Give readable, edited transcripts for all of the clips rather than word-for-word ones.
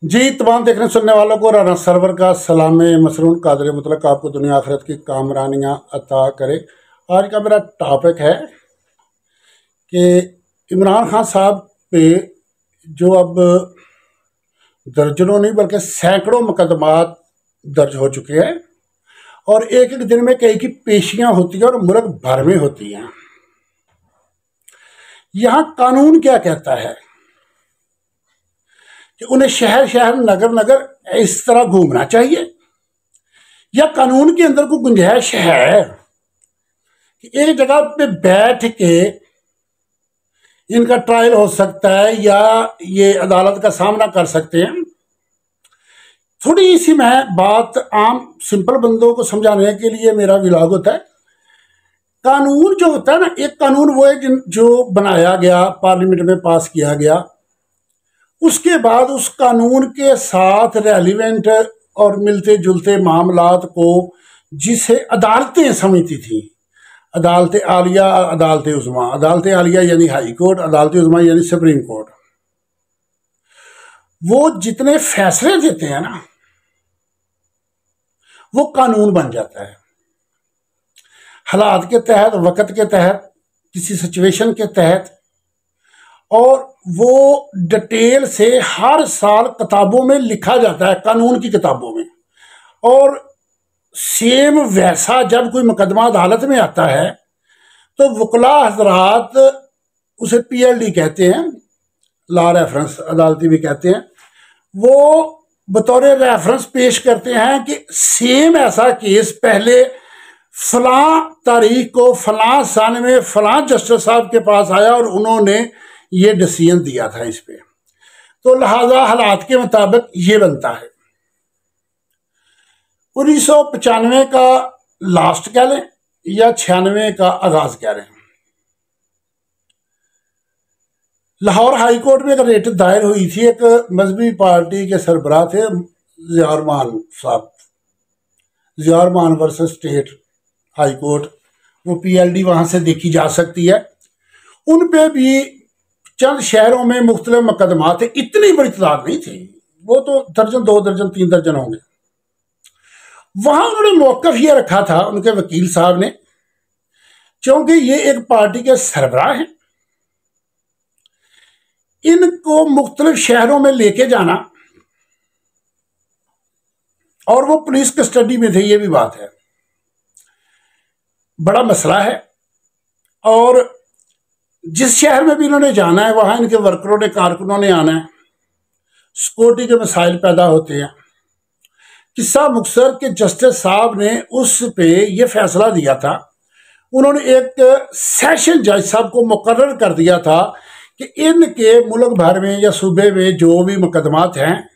जी, तमाम देखने सुनने वालों को राना सरवर का सलाम मसरून कादर मुतलक आपको दुनिया आखिरत की कामरानियाँ अता करे। आज का मेरा टॉपिक है कि इमरान खान साहब पे जो अब दर्जनों नहीं बल्कि सैकड़ों मुकदमात दर्ज हो चुके हैं और एक एक दिन में कई की पेशियां होती हैं और मुल्क भर में होती हैं। यहाँ कानून क्या कहता है कि उन्हें शहर शहर नगर नगर इस तरह घूमना चाहिए, या कानून के अंदर कोई गुंजाइश है कि एक जगह पे बैठ के इनका ट्रायल हो सकता है या ये अदालत का सामना कर सकते हैं। थोड़ी सी मैं बात आम सिंपल बंदों को समझाने के लिए मेरा विलॉग होता है। कानून जो होता है ना, एक कानून वो है जो बनाया गया, पार्लियामेंट में पास किया गया, उसके बाद उस कानून के साथ रेलिवेंट और मिलते जुलते मामलात को जिसे अदालतें समझती थी, अदालत आलिया, अदालत उज़्मा, अदालत आलिया यानी हाई कोर्ट, अदालत उज़्मा यानी सुप्रीम कोर्ट, वो जितने फैसले देते हैं ना वो कानून बन जाता है। हालात के तहत, वक्त के तहत, किसी सिचुएशन के तहत, और वो डिटेल से हर साल किताबों में लिखा जाता है, कानून की किताबों में। और सेम वैसा जब कोई मुकदमा अदालत में आता है तो वकला हजरात उसे पीएलडी कहते हैं, लॉ रेफरेंस अदालती भी कहते हैं, वो बतौर रेफरेंस पेश करते हैं कि सेम ऐसा केस पहले फलां तारीख को फलां सन में फलां जस्टिस साहब के पास आया और उन्होंने ये डिसीजन दिया था इस पे, तो लिहाजा हालात के मुताबिक ये बनता है। 1995 का लास्ट कह लें या 96 का आगाज कह लें, लाहौर हाई कोर्ट में एक रेट दायर हुई थी। एक मजहबी पार्टी के सरबराह थे ज़िया रहमान साहब, Zia Rahman versus state high court, वो पीएलडी वहाँ से देखी जा सकती है। उन पे भी चंद शहरों में मुख्तलिफ मुकदमा थे, इतनी बड़ी तादाद नहीं थी, वो तो दर्जन, 2 दर्जन, 3 दर्जन होंगे। वहाँ उन्होंने मौक़िफ़ ये रखा था, उनके वकील साहब ने, क्योंकि ये एक पार्टी के सरबराह हैं, इनको मुख्तलिफ शहरों में लेके जाना, और वो पुलिस कस्टडी में थे, ये भी बात है, बड़ा मसला है। और जिस शहर में भी इन्होंने जाना है वहां इनके वर्करों ने, कारकुनों ने आना है, सिक्योरिटी के मसाइल पैदा होते हैं। किस्सा मुक्तसर के जस्टिस साहब ने उस पे ये फैसला दिया था, उन्होंने एक सेशन जज साहब को मुकर्रर कर दिया था कि इनके मुल्क भर में या सूबे में जो भी मुकदमात हैं,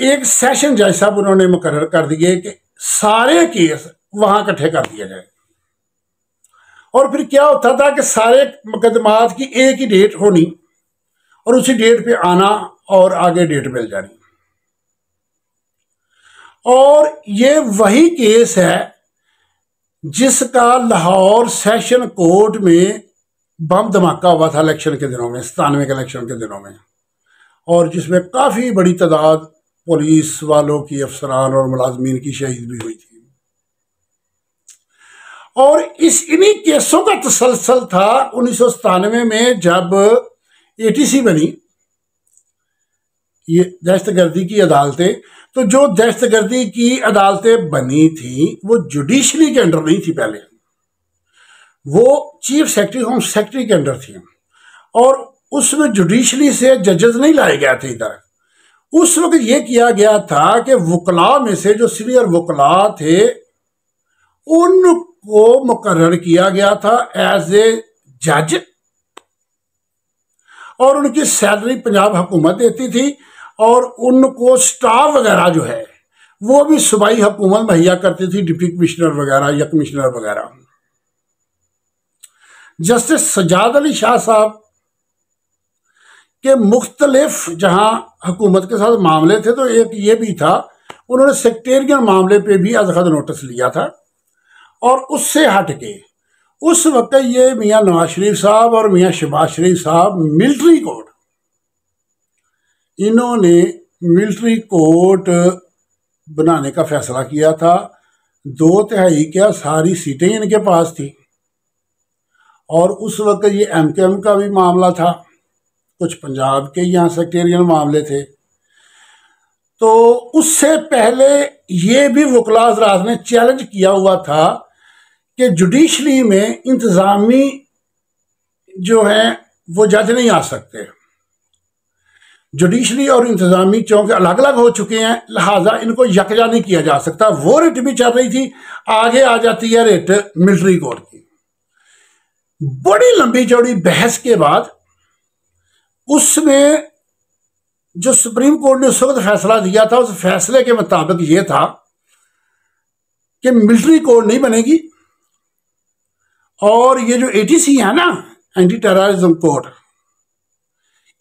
एक सेशन जज साहब उन्होंने मुकर्रर कर दिए कि सारे केस वहां इकट्ठे कर दिए जाए। और फिर क्या होता था कि सारे मुकदमात की एक ही डेट होनी और उसी डेट पे आना और आगे डेट मिल जानी। और ये वही केस है जिसका लाहौर सेशन कोर्ट में बम धमाका हुआ था इलेक्शन के दिनों में, 97 के इलेक्शन के दिनों में, और जिसमें काफ़ी बड़ी तादाद पुलिस वालों की, अफसरान और मुलाजमीन की शहीद भी हुई थी। और इन्हीं केसों का तसलसल था 1997 में जब एटीसी बनी, ये दहशतगर्दी की अदालतें। तो जो दहशतगर्दी की अदालतें बनी थी वो जुडिशरी के अंडर नहीं थी, पहले वो चीफ सेक्रेटरी, होम सेक्रेटरी के अंडर थी, और उसमें जुडिशरी से जजेस नहीं लाए गए थे इधर। उस वक्त ये किया गया था कि वकला में से जो सीनियर वकला थे उनको मुकर्रर किया गया था एज ए जज, और उनकी सैलरी पंजाब हुकूमत देती थी, और उनको स्टाफ वगैरह जो है वो भी सूबाई हुकूमत मुहैया करती थी, डिप्टी कमिश्नर वगैरह या कमिश्नर वगैरह। जस्टिस सजाद अली शाह साहब के मुख्तलिफ जहां हुकूमत के साथ मामले थे, तो एक ये भी था, उन्होंने सेक्रेटेरियल मामले पे भी अज़खद नोटिस लिया था। और उससे हट के उस वक्त ये मियाँ नवाज शरीफ साहब और मियाँ शहबाज शरीफ साहब मिलिट्री कोर्ट, इन्होंने मिलिट्री कोर्ट बनाने का फैसला किया था। 2/3 क्या सारी सीटें इनके पास थी। और उस वक्त ये MKM का भी मामला था, कुछ पंजाब के यहाँ सेक्टेरियन मामले थे। तो उससे पहले ये भी वकला हज़रात ने चैलेंज किया हुआ था कि जुडिशरी में इंतज़ामी जो है वो जज नहीं आ सकते। जुडिशरी और इंतज़ामी चौंके अलग अलग हो चुके हैं, लिहाजा इनको यकजा नहीं किया जा सकता। वो रिट भी चल रही थी, आगे आ जाती है रिट मिलिट्री कोर्ट की। बड़ी लंबी चौड़ी बहस के बाद उसमें जो सुप्रीम कोर्ट ने उस वक्त फैसला दिया था, उस फैसले के मुताबिक ये था कि मिलिट्री कोर्ट नहीं बनेगी और ये जो ATC है ना, एंटी टेररिज्म कोर्ट,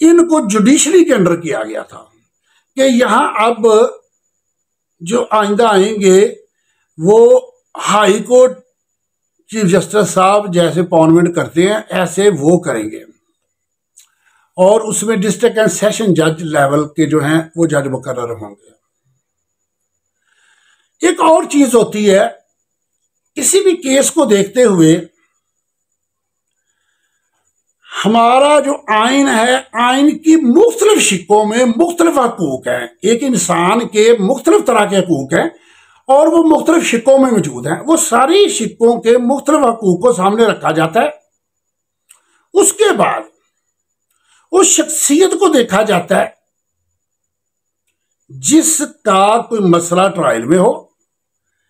इनको जुडिशरी के अंडर किया गया था कि यहां अब जो आइंदा आएंगे वो हाई कोर्ट चीफ जस्टिस साहब जैसे अपॉइंटमेंट करते हैं ऐसे वो करेंगे, और उसमें डिस्ट्रिक्ट एंड सेशन जज लेवल के जो हैं वो जज मुकर्रर होंगे। एक और चीज होती है, किसी भी केस को देखते हुए हमारा जो आइन है, आइन की मुख्तलिफ शिक्कों में मुख्तलिफ हकूक हैं। एक इंसान के मुख्तलिफ तरह के हकूक हैं और वो मुख्तलिफ शिक्कों में मौजूद हैं। वो सारी शिक्कों के मुख्तलिफ हकूक को सामने रखा जाता है। उसके बाद उस शख्सियत को देखा जाता है जिसका कोई मसला ट्रायल में हो,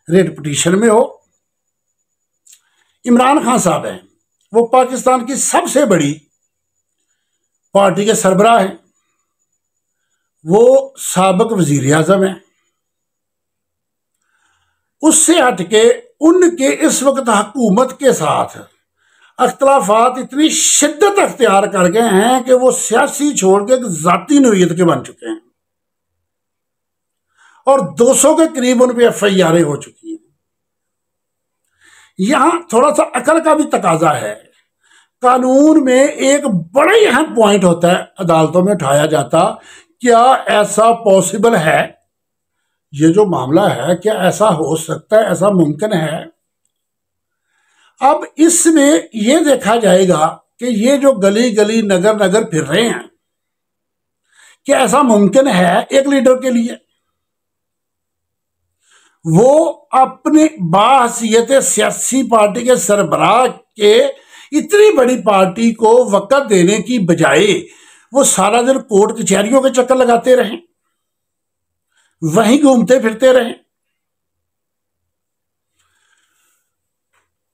रेट पिटीशन में हो। इमरान खान साहब हैं, वो पाकिस्तान की सबसे बड़ी पार्टी के सरबराह हैं, वो साबिक वजीर आजम हैं। उससे हटके उनके इस वक्त हुकूमत के साथ अख्तलाफात इतनी शिद्दत अख्तियार कर गए हैं कि वो सियासी छोड़ के जाती नोयत के बन चुके हैं और 200 के करीब उन पर FIR हो चुकी हैं। यहां थोड़ा सा अकल का भी तकाजा है। कानून में एक बड़ा ही अहम पॉइंट होता है, अदालतों में उठाया जाता, क्या ऐसा पॉसिबल है, ये जो मामला है क्या ऐसा हो सकता है, ऐसा मुमकिन है। अब इसमें यह देखा जाएगा कि ये जो गली गली नगर नगर फिर रहे हैं, क्या ऐसा मुमकिन है एक लीडर के लिए वो अपनी बाहसियत सियासी पार्टी के सरबराह के इतनी बड़ी पार्टी को वक़्त देने की बजाय वो सारा दिन कोर्ट कचहरियों के चक्कर लगाते रहें, वहीं घूमते फिरते रहें।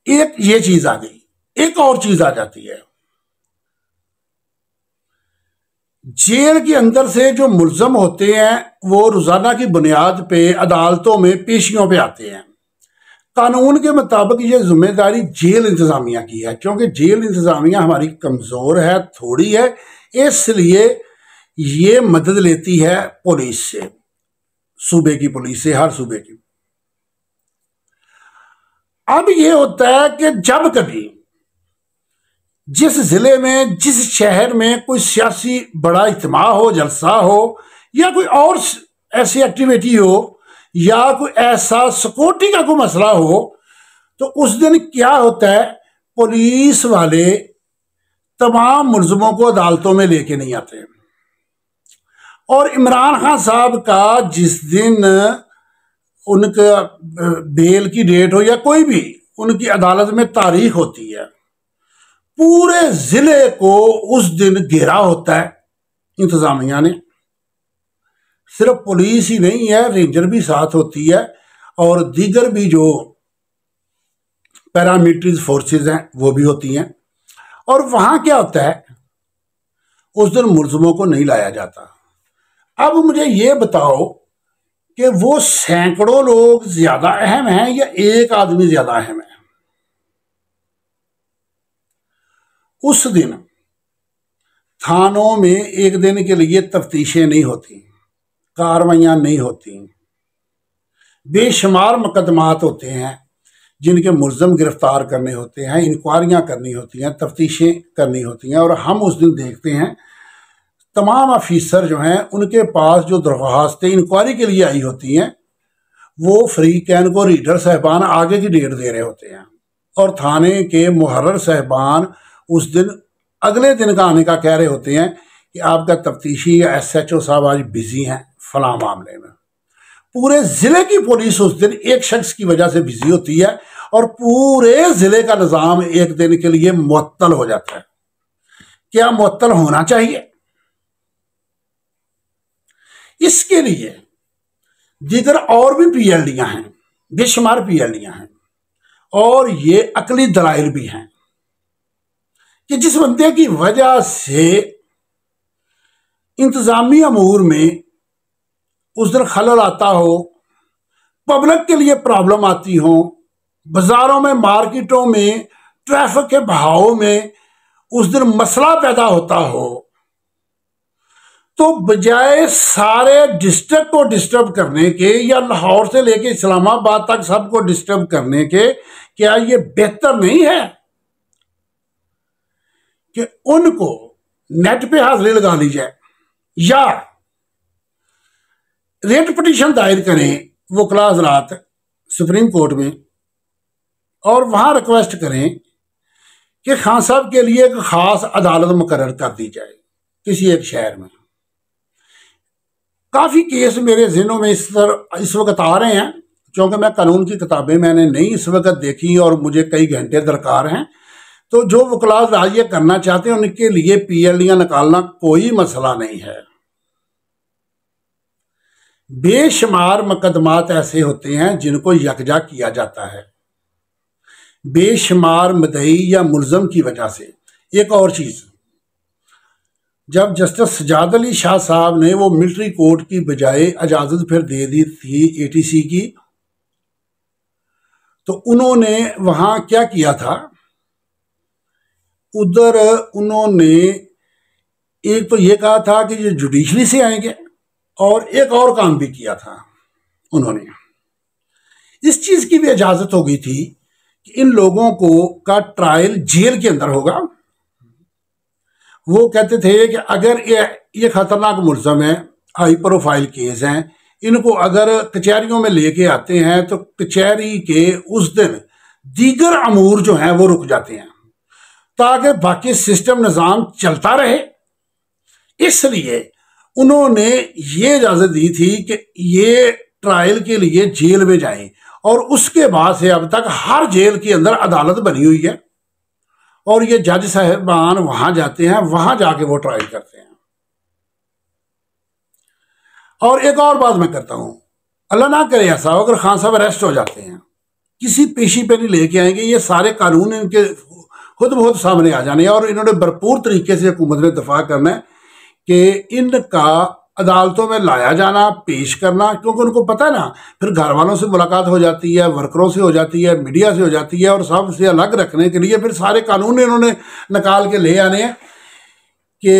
एक ये चीज आ गई, एक और चीज आ जाती है। जेल के अंदर से जो मुल्जम होते हैं वो रोजाना की बुनियाद पे अदालतों में पेशियों पे आते हैं। कानून के मुताबिक ये जिम्मेदारी जेल इंतजामिया की है, क्योंकि जेल इंतजामिया हमारी कमजोर है, थोड़ी है, इसलिए ये मदद लेती है पुलिस से, सूबे की पुलिस से, हर सूबे की। अब ये होता है कि जब कभी जिस जिले में, जिस शहर में कोई सियासी बड़ा इज्तिमा हो, जलसा हो, या कोई और ऐसी एक्टिविटी हो, या कोई ऐसा सिक्योरिटी का कोई मसला हो, तो उस दिन क्या होता है, पुलिस वाले तमाम मुल्ज़िमों को अदालतों में लेके नहीं आते। और इमरान खान साहब का जिस दिन उनका बेल की डेट हो या कोई भी उनकी अदालत में तारीख होती है, पूरे जिले को उस दिन घेरा होता है इंतजामिया ने। सिर्फ पुलिस ही नहीं है, रेंजर भी साथ होती है और दीगर भी जो पैरामिलिट्री फोर्सेस हैं वो भी होती हैं। और वहां क्या होता है, उस दिन मुल्ज़िमों को नहीं लाया जाता। अब मुझे ये बताओ कि वो सैकड़ों लोग ज्यादा अहम हैं या एक आदमी ज्यादा अहम है? उस दिन थानों में एक दिन के लिए तफ्तीशें नहीं होती, कार्रवाइयां नहीं होती, बेशुमार मुकदमात होते हैं जिनके मुल्ज़िम गिरफ्तार करने होते हैं, इंक्वायरियां करनी होती हैं, तफ्तीशें करनी होती हैं। और हम उस दिन देखते हैं तमाम ऑफिसर जो हैं उनके पास जो दरख्वास्तें इंक्वायरी के लिए आई होती हैं वो फ्री कैन को रीडर साहबान आगे की डेट दे रहे होते हैं और थाने के मुहर्रर साहबान उस दिन अगले दिन का आने का कह रहे होते हैं कि आपका तफ्तीशी या SHO साहब आज बिजी हैं फलां मामले में। पूरे ज़िले की पुलिस उस दिन एक शख्स की वजह से बिजी होती है और पूरे ज़िले का निज़ाम एक दिन के लिए मुअत्तल हो जाता है। क्या मुअत्तल होना चाहिए? इसके लिए जिधर और भी PLDयां हैं, बेशुमार PLDयां हैं, और ये अकली दलाइल भी हैं कि जिस बंदे की वजह से इंतजामी अमूर में उस दिन खलल आता हो, पब्लिक के लिए प्रॉब्लम आती हो, बाजारों में, मार्केटों में, ट्रैफिक के बहाव में उस दिन मसला पैदा होता हो, तो बजाय सारे डिस्ट्रिक्ट को डिस्टर्ब करने के या लाहौर से लेके इस्लामाबाद तक सबको डिस्टर्ब करने के, क्या ये बेहतर नहीं है कि उनको नेट पे हाजिरी लगा ली जाए या रेट पिटीशन दायर करें वकला हज़रात सुप्रीम कोर्ट में और वहां रिक्वेस्ट करें कि खान साहब के लिए एक खास अदालत मुकर्रर कर दी जाए किसी एक शहर में। काफ़ी केस मेरे ज़हनों में इस वक्त आ रहे हैं, क्योंकि मैं कानून की किताबें मैंने नहीं इस वक्त देखी और मुझे कई घंटे दरकार हैं। तो जो वकला राज ये करना चाहते हैं उनके लिए PLDयां निकालना कोई मसला नहीं है। बेशुमार मुकदमात ऐसे होते हैं जिनको यकजा किया जाता है बेशुमार मुद्दई या मुलजम की वजह से। एक और चीज़, जब जस्टिस सजाद अली शाह साहब ने वो मिलिट्री कोर्ट की बजाय इजाज़त फिर दे दी थी ATC की, तो उन्होंने वहाँ क्या किया था, उधर उन्होंने एक तो ये कहा था कि ये जुडिशरी से आएंगे और एक और काम भी किया था उन्होंने। इस चीज़ की भी इजाज़त हो गई थी कि इन लोगों को का ट्रायल जेल के अंदर होगा। वो कहते थे कि अगर ये खतरनाक मुलज़म है, हाई प्रोफाइल केस हैं, इनको अगर कचहरियों में लेके आते हैं तो कचहरी के उस दिन दीगर अमूर जो हैं वो रुक जाते हैं ताकि बाकी सिस्टम निज़ाम चलता रहे। इसलिए उन्होंने ये इजाज़त दी थी कि ये ट्रायल के लिए जेल में जाएं और उसके बाद से अब तक हर जेल के अंदर अदालत बनी हुई है और ये जज साहबान वहां जाते हैं, वहां जाके वो ट्रायल करते हैं। और एक और बात मैं करता हूं, अल्लाह ना करे ऐसा हो, अगर खान साहब अरेस्ट हो जाते हैं, किसी पेशी पे नहीं लेके आएंगे, ये सारे कानून इनके खुद बहुत सामने आ जाने और इन्होंने भरपूर तरीके से हुकूमत ने दफा करना है कि इनका अदालतों में लाया जाना, पेश करना, क्योंकि उनको पता है ना फिर घर वालों से मुलाकात हो जाती है, वर्करों से हो जाती है, मीडिया से हो जाती है, और सबसे अलग रखने के लिए फिर सारे कानून इन्होंने निकाल के ले आने हैं कि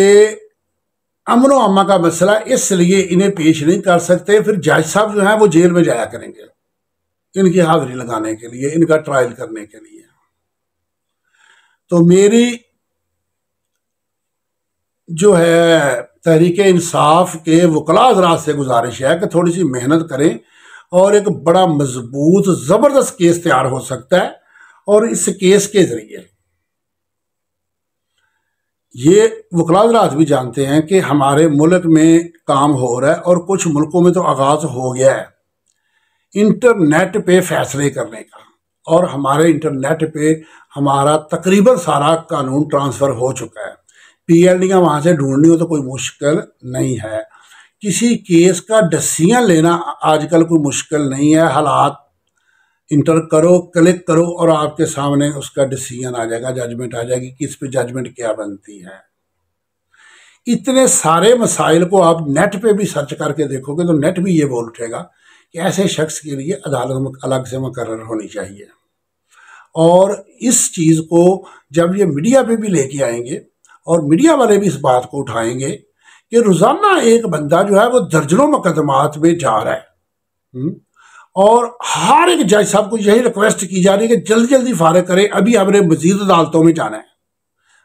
अमन व अम्मा का मसला, इसलिए इन्हें पेश नहीं कर सकते। फिर जज साहब जो हैं वो जेल में जाया करेंगे इनकी हाजिरी लगाने के लिए, इनका ट्रायल करने के लिए। तो मेरी जो है तहरीक इंसाफ के वकला हज़रात से गुजारिश है कि थोड़ी सी मेहनत करें और एक बड़ा मजबूत ज़बरदस्त केस तैयार हो सकता है। और इस केस के ज़रिए ये वकला हज़रात भी जानते हैं कि हमारे मुल्क में काम हो रहा है और कुछ मुल्कों में तो आगाज़ हो गया है इंटरनेट पे फैसले करने का, और हमारे इंटरनेट पे हमारा तकरीबन सारा कानून ट्रांसफ़र हो चुका है। PLDयां वहाँ से ढूंढनी हो तो कोई मुश्किल नहीं है। किसी केस का डिसीजन लेना आजकल कोई मुश्किल नहीं है। हालात इंटर करो, क्लिक करो और आपके सामने उसका डिसीजन आ जाएगा, जजमेंट आ जाएगी कि इस पे जजमेंट क्या बनती है। इतने सारे मसाइल को आप नेट पे भी सर्च करके देखोगे तो नेट भी ये बोल उठेगा कि ऐसे शख्स के लिए अदालत अलग से मुकर्रर होनी चाहिए। और इस चीज़ को जब ये मीडिया पे भी लेके आएंगे और मीडिया वाले भी इस बात को उठाएंगे कि रोज़ाना एक बंदा जो है वो दर्जनों मुकदमात में जा रहा है और हर एक जज साहब को यही रिक्वेस्ट की जा रही है कि जल्दी जल्दी फारिग करें, अभी हमने मजीद अदालतों में जाना है।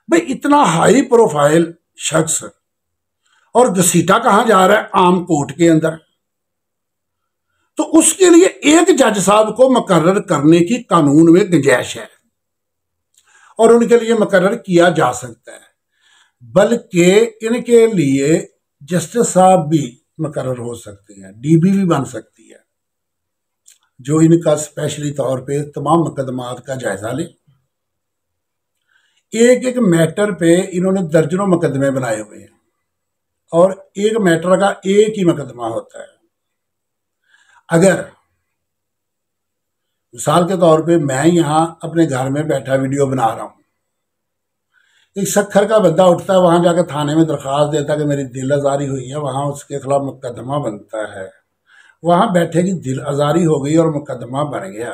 भाई इतना हाई प्रोफाइल शख्स और घसीटा कहाँ जा रहा है? आम कोर्ट के अंदर। तो उसके लिए एक जज साहब को मुकर्रर करने की कानून में गुंजाइश है और उनके लिए मुकर्रर किया जा सकता है, बल्कि इनके लिए जस्टिस साहब भी मुकर्रर हो सकते हैं, डीबी भी बन सकती है, जो इनका स्पेशली तौर पे तमाम मुकदमात का जायजा ले। एक एक मैटर पे इन्होंने दर्जनों मुकदमे बनाए हुए हैं और एक मैटर का एक ही मुकदमा होता है। अगर मिसाल के तौर पे मैं यहां अपने घर में बैठा वीडियो बना रहा हूं, एक सखर का बंदा उठता है, वहां जाकर थाने में दरख्वास्त देता है कि मेरी दिल आजारी हुई है, वहां उसके खिलाफ मुकदमा बनता है, वहां बैठे की दिल आजारी हो गई और मुकदमा बन गया,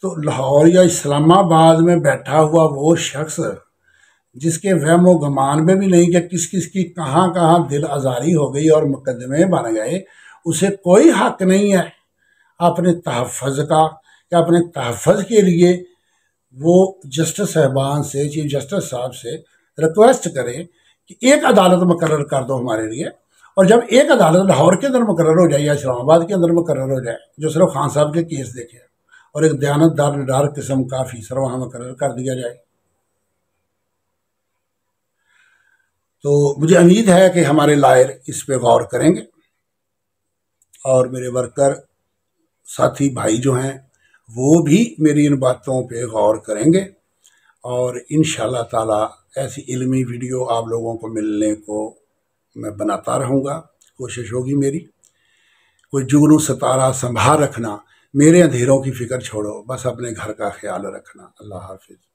तो लाहौर या इस्लामाबाद में बैठा हुआ वो शख्स जिसके वहमो गमान में भी नहीं कि किस किस की कहाँ कहाँ दिल आजारी हो गई और मुकदमे बन गए, उसे कोई हक नहीं है अपने तहफ़्फ़ुज़ का या अपने तहफ़्फ़ुज़ के लिए वो जस्टिस साहबान से, चीफ जस्टिस साहब से रिक्वेस्ट करें कि एक अदालत मुकर्रर कर दो हमारे लिए। और जब एक अदालत लाहौर के अंदर मुकर्रर हो जाए या इस्लामाबाद के अंदर मुकर्रर हो जाए, जो सिर्फ खान साहब के केस देखे, और एक दयानतदार निडार किस्म का अफीसर वहाँ मुकर्रर कर दिया जाए, तो मुझे उम्मीद है कि हमारे लायर इस पे गौर करेंगे और मेरे वर्कर साथी भाई जो हैं वो भी मेरी इन बातों पे गौर करेंगे और इंशाल्लाह ताला ऐसी इल्मी वीडियो आप लोगों को मिलने को मैं बनाता रहूँगा, कोशिश होगी मेरी। कोई जुगनू सितारा संभाल रखना, मेरे अंधेरों की फिक्र छोड़ो, बस अपने घर का ख्याल रखना। अल्लाह हाफिज़।